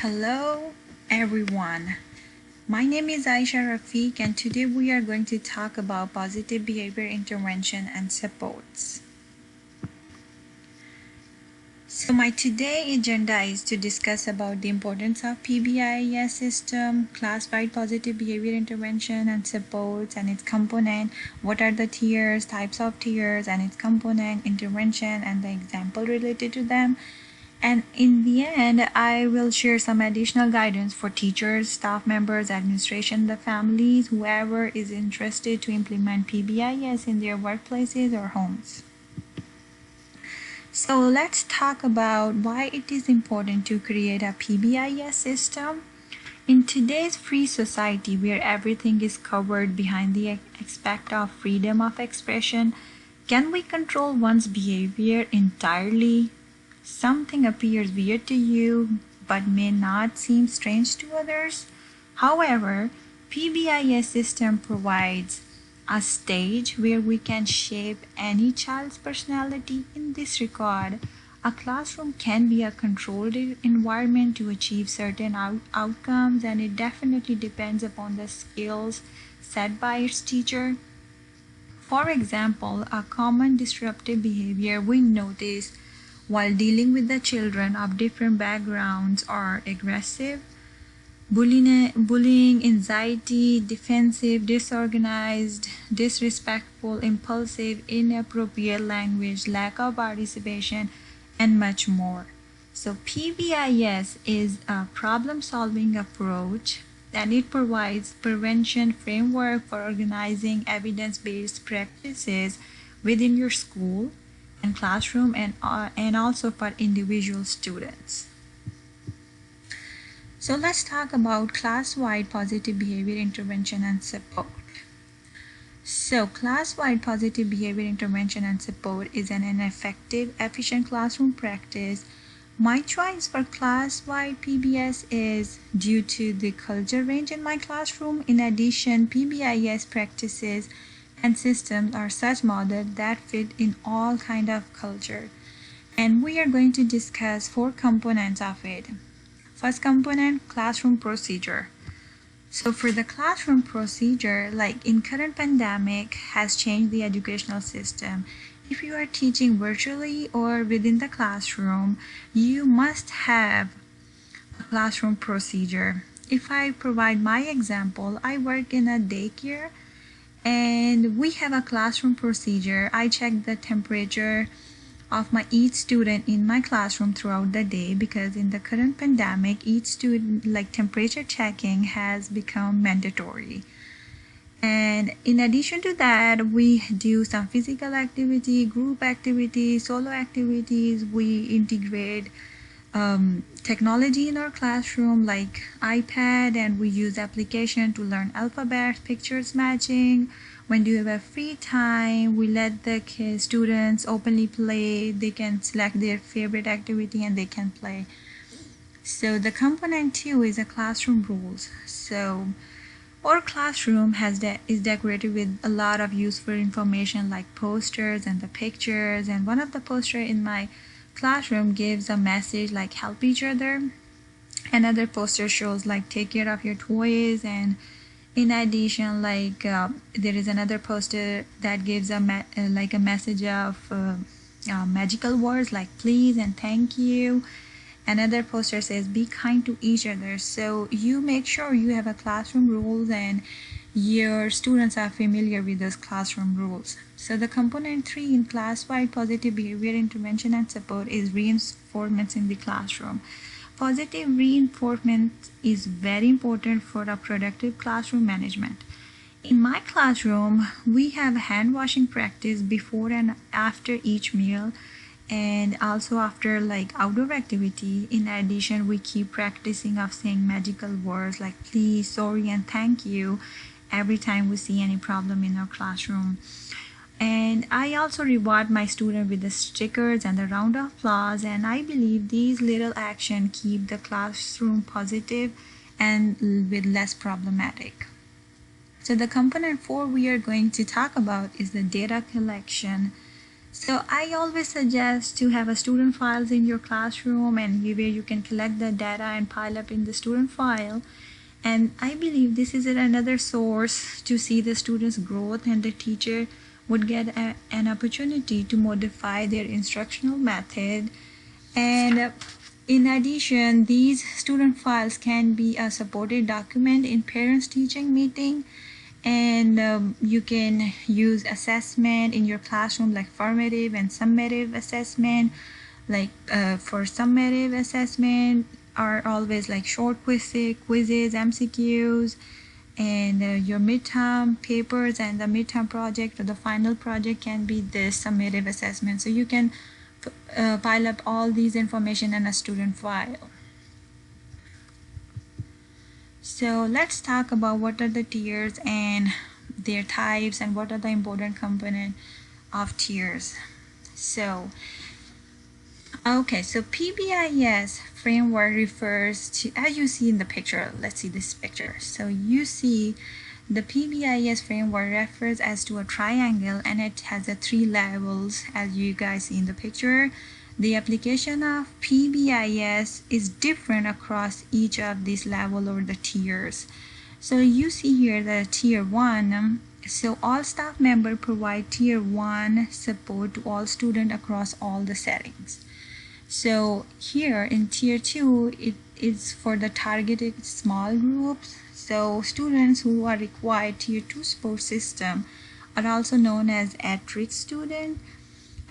Hello everyone, my name is Aisha Rafiq and today we are going to talk about positive behavior intervention and supports. So my today agenda is to discuss about the importance of PBIS system, class-wide positive behavior intervention and supports and its component, what are the tiers, types of tiers and its component, intervention and the example related to them. And in the end, I will share some additional guidance for teachers, staff members, administration, the families, whoever is interested to implement PBIS in their workplaces or homes. So let's talk about why it is important to create a PBIS system. In today's free society where everything is covered behind the aspect of freedom of expression, can we control one's behavior entirely? Something appears weird to you but may not seem strange to others. However, PBIS system provides a stage where we can shape any child's personality. In this regard, a classroom can be a controlled environment to achieve certain outcomes, and it definitely depends upon the skills set by its teacher. For example, a common disruptive behavior we notice while dealing with the children of different backgrounds are aggressive, bullying, anxiety, defensive, disorganized, disrespectful, impulsive, inappropriate language, lack of participation, and much more. So PBIS is a problem-solving approach and it provides prevention framework for organizing evidence-based practices within your school and classroom and also for individual students. So let's talk about class-wide positive behavior intervention and support. So class-wide positive behavior intervention and support is an effective, efficient classroom practice. My choice for class-wide PBS is due to the culture range in my classroom. In addition, PBIS practices and systems are such models that fit in all kind of culture. And we are going to discuss 4 components of it. First component, classroom procedure. So for the classroom procedure, like in current pandemic has changed the educational system. If you are teaching virtually or within the classroom, you must have a classroom procedure. If I provide my example, I work in a daycare and we have a classroom procedure. I check the temperature of each student in my classroom throughout the day because in the current pandemic, each student temperature checking has become mandatory. And in addition to that, we do some physical activity, group activities, solo activities. We integrate technology in our classroom like iPad, and we use application to learn alphabets, pictures matching. When you have free time, we let the students openly play. They can select their favorite activity and they can play. So the component 2 is a classroom rules. So our classroom is decorated with a lot of useful information like posters and the pictures, and one of the posters in my classroom gives a message like help each other. Another poster shows like take care of your toys, and in addition there is another poster that gives a message of magical words like please and thank you. Another poster says be kind to each other. So you make sure you have a classroom rules and your students are familiar with those classroom rules. So the component 3 in class-wide positive behavior intervention and support is reinforcements in the classroom. Positive reinforcement is very important for a productive classroom management. In my classroom, we have hand washing practice before and after each meal, and also after outdoor activity. In addition, we keep practicing of saying magical words like please, sorry, and thank you every time we see any problem in our classroom. And I also reward my student with the stickers and the round of applause, and I believe these little actions keep the classroom positive and with less problematic. So the component 4 we are going to talk about is the data collection. So I always suggest to have a student files in your classroom, and where you can collect the data and pile up in the student file. And I believe this is another source to see the students' growth, and the teacher would get an opportunity to modify their instructional method. And in addition, these student files can be a supported document in parents teaching meeting, and you can use assessment in your classroom, like formative and summative assessment. Like for summative assessment are always like short quizzes, MCQs, and your midterm papers, and the midterm project or the final project can be this summative assessment. So you can pile up all these information in a student file. So let's talk about what are the tiers and their types, and what are the important components of tiers. So PBIS framework refers to, as you see in the picture, let's see this picture. So you see the PBIS framework refers as to a triangle, and it has 3 levels, as you guys see in the picture. The application of PBIS is different across each of these levels or the tiers. So you see here the tier 1. So all staff members provide tier 1 support to all students across all the settings. So here in tier 2, it is for the targeted small groups. So students who are required tier 2 support system are also known as at-risk students.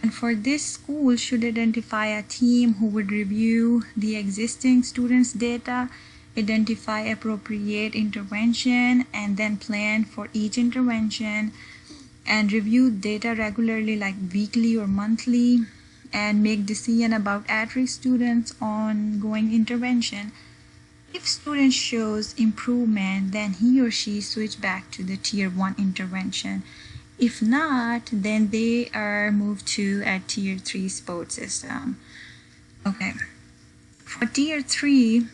And for this, school should identify a team who would review the existing students' data, identify appropriate intervention, and then plan for each intervention, and review data regularly, like weekly or monthly, and make decision about at-risk students' ongoing intervention. If student shows improvement, then he or she switch back to the tier 1 intervention. If not, then they are moved to a tier 3 support system. Okay. For tier 3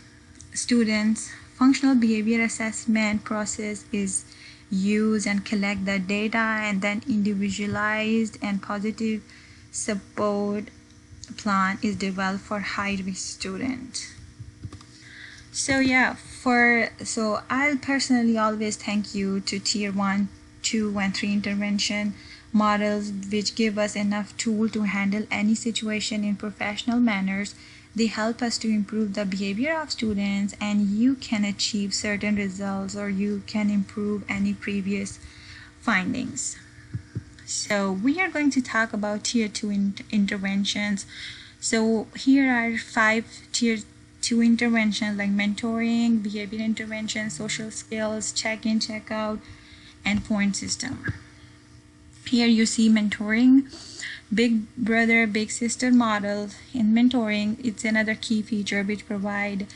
students, functional behavior assessment process is used and collect the data, and then individualized and positive support plan is developed for high-risk students. So I'll personally always thank you to tier 1, 2, and 3 intervention models, which give us enough tool to handle any situation in professional manners. They help us to improve the behavior of students, and you can achieve certain results, or you can improve any previous findings. So we are going to talk about tier 2 interventions. So here are 5 tier 2 interventions, like mentoring, behavior intervention, social skills, check-in, check-out, and point system. Here you see mentoring, big brother, big sister model. In mentoring, it's another key feature which provide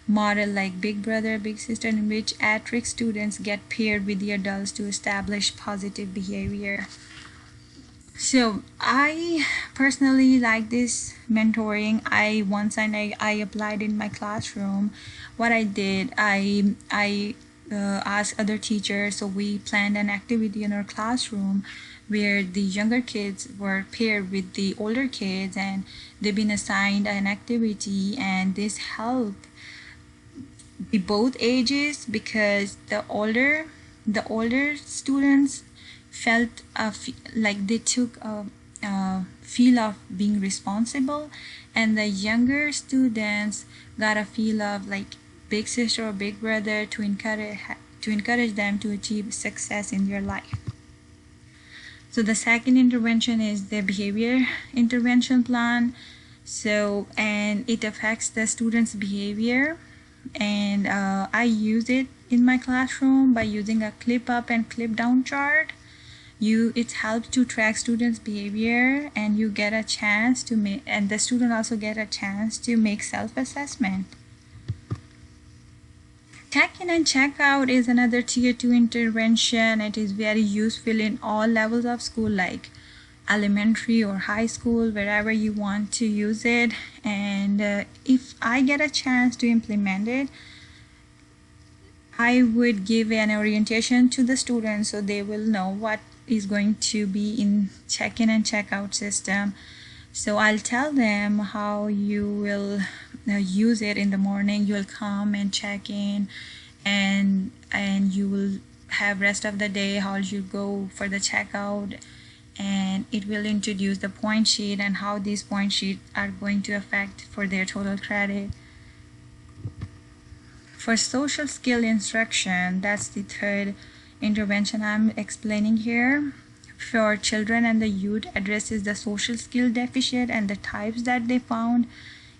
model like big brother, big sister, in which at-risk students get paired with the adults to establish positive behavior. So I personally like this mentoring. I applied in my classroom. What I did, I asked other teachers. So we planned an activity in our classroom where the younger kids were paired with the older kids, and they've been assigned an activity, and this helped the both ages, because the older students felt like they took a feel of being responsible, and the younger students got a feel of like big sister or big brother to encourage them to achieve success in their life. So the second intervention is the behavior intervention plan. So, and it affects the student's behavior, and I use it in my classroom by using a clip up and clip down chart. It helps to track students' behavior, and you get a chance to make, and the student also get a chance to make self-assessment. Check-in and check-out is another tier 2 intervention. It is very useful in all levels of school, like elementary or high school, wherever you want to use it. And if I get a chance to implement it, I would give an orientation to the students so they will know what is going to be in check-in and check-out system. So I'll tell them how you will use it in the morning. You'll come and check in, and you will have rest of the day how you go for the checkout, and it will introduce the point sheet and how these point sheets are going to affect for their total credit. For social skill instruction, that's the third intervention I'm explaining here. For children and the youth, addresses the social skill deficit and the types that they found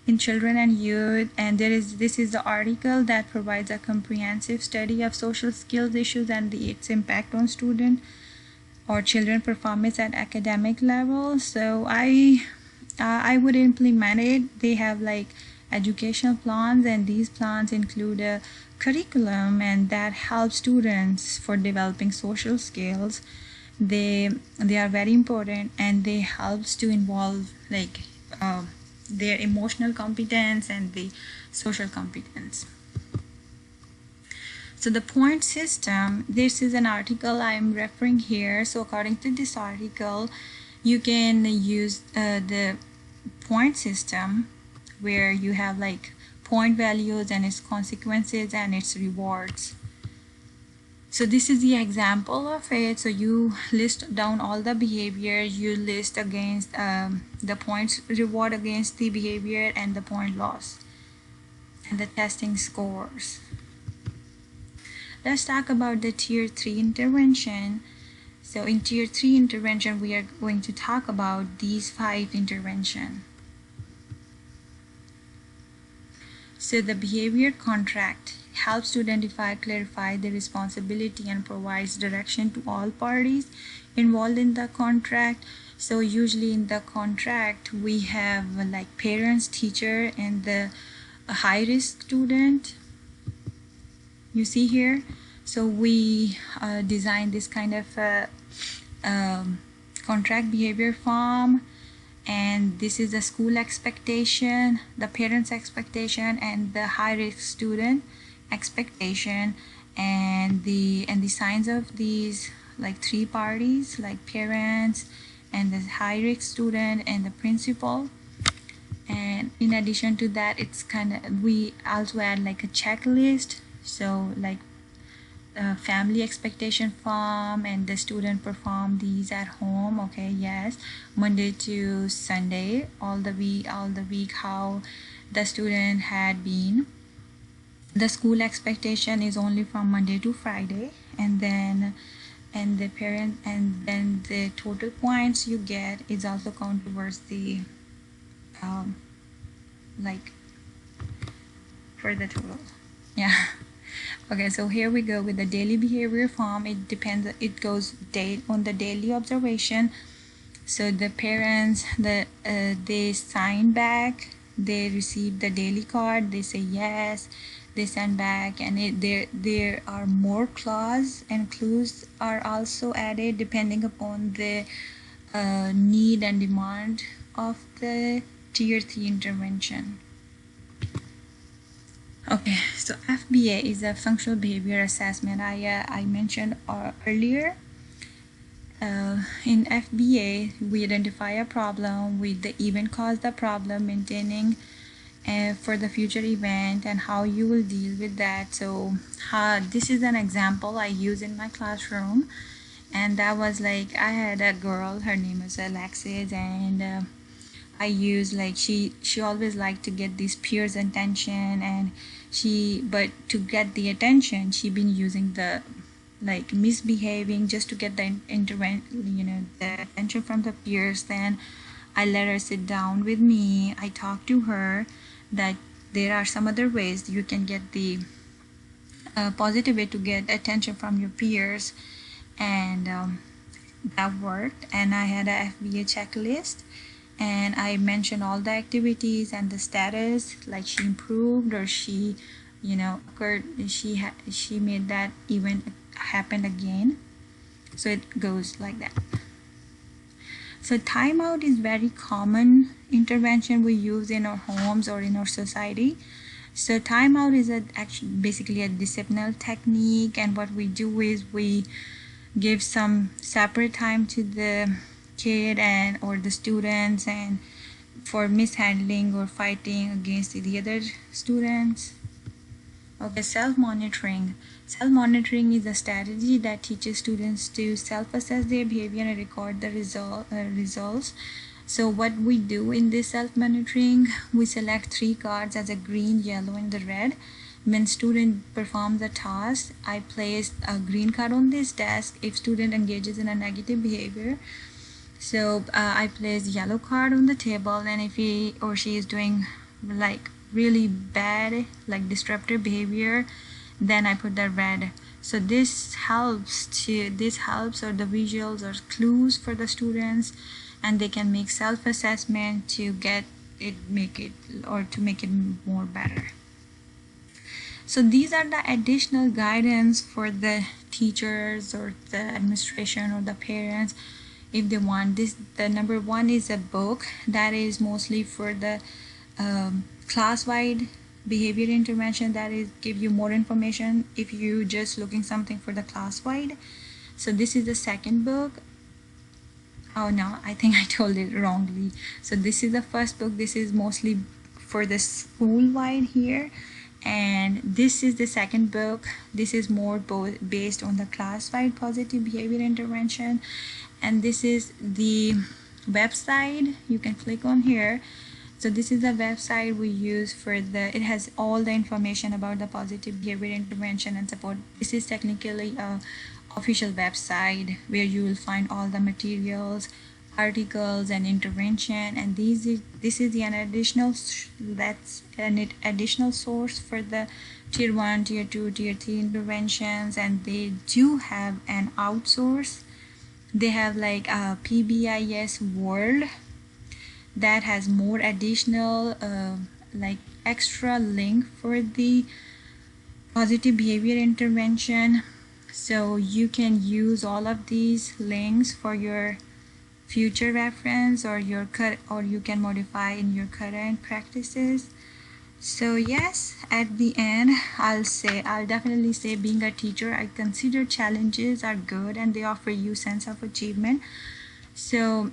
in children and youth. And this is the article that provides a comprehensive study of social skills issues and its impact on student or children performance at academic level. So I would implement it. They have like educational plans, and these plans include a curriculum and that helps students for developing social skills. They are very important, and they helps to involve like their emotional competence and the social competence. So the point system, this is an article I'm referring here. So according to this article, you can use the point system where you have like point values and its consequences and its rewards. So this is the example of it. So you list down all the behaviors, you list against the points reward against the behavior and the point loss and the testing scores. Let's talk about the tier 3 intervention. So in tier 3 intervention, we are going to talk about these 5 interventions. So the behavior contract helps to identify, clarify the responsibility and provides direction to all parties involved in the contract. So usually in the contract we have like parents, teacher, and the high risk student. You see here. So we design this kind of contract behavior form. And this is the school expectation, the parents' expectation, and the high-risk student expectation, and the signs of these like 3 parties, like parents and the high-risk student and the principal. And in addition to that, it's kind of, we also add like a checklist. So like family expectation form, and the student perform these at home. Okay, yes, Monday to Sunday, all the week how the student had been. The school expectation is only from Monday to Friday, and then the total points you get is also count towards the like for the total. Yeah. Okay, so here we go with the daily behavior form. It depends, it goes on the daily observation. So the parents, they sign back, they receive the daily card, they say yes, they send back, and there are more clause and clues are also added depending upon the need and demand of the tier 3 intervention. Okay, so FBA is a functional behavior assessment I mentioned earlier. In FBA, we identify a problem with the event caused the problem, maintaining for the future event, and how you will deal with that. So this is an example I use in my classroom, and that was like I had a girl, her name is Alexis, and I use like she always liked to get these peers' attention, and but to get the attention she been using the like misbehaving just to get the the attention from the peers. Then I let her sit down with me. I talked to her that there are some other ways you can get the positive way to get attention from your peers, and that worked. And I had a FBA checklist, and I mentioned all the activities and the status, like she improved or she occurred, she made that event happen again. So it goes like that. So timeout is very common intervention we use in our homes or in our society. So timeout is basically a disciplinary technique, and what we do is we give some separate time to the kid and or the students and for mishandling or fighting against the other students. Okay, self-monitoring. Self-monitoring is a strategy that teaches students to self-assess their behavior and record the results. So what we do in this self-monitoring, we select 3 cards as a green, yellow, and the red. When student performs a task, I place a green card on this desk. If student engages in a negative behavior, so I place yellow card on the table, and if he or she is doing like really bad, like disruptive behavior, then I put the red. So this helps or the visuals or clues for the students, and they can make self-assessment to make it more better. So these are the additional guidance for the teachers or the administration or the parents if they want this. The number 1 is a book that is mostly for the class-wide behavior intervention, that is give you more information if you just looking something for the class-wide. So this is the second book. Oh no, I think I told it wrongly. So this is the first book. This is mostly for the school-wide here, and this is the second book. This is more based on the class-wide positive behavior intervention, and this is the website. You can click on here. So this is the website we use for the, it has all the information about the positive behavior intervention and support. This is technically a official website where you will find all the materials, articles, and intervention, and this is an additional source for the tier 1, tier 2, tier 3 interventions. And they do have an outsource. They have like a PBIS World that has more additional like extra link for the positive behavior intervention. So you can use all of these links for your future reference, or you can modify in your current practices. So yes, at the end I'll definitely say, being a teacher, I consider challenges are good and they offer you sense of achievement. So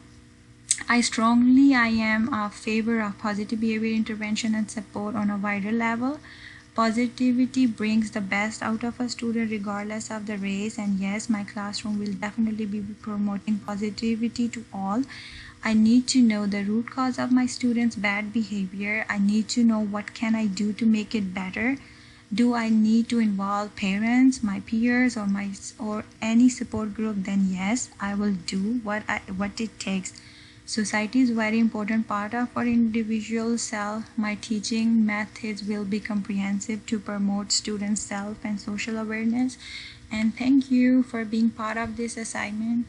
I am a favor of positive behavior intervention and support on a wider level. Positivity brings the best out of a student regardless of the race, and yes, my classroom will definitely be promoting positivity to all. I need to know the root cause of my students' bad behavior. I need to know what can I do to make it better. Do I need to involve parents, my peers, or any support group? Then yes, I will do what it takes. Society is a very important part of our individual self. My teaching methods will be comprehensive to promote students' self and social awareness. And thank you for being part of this assignment.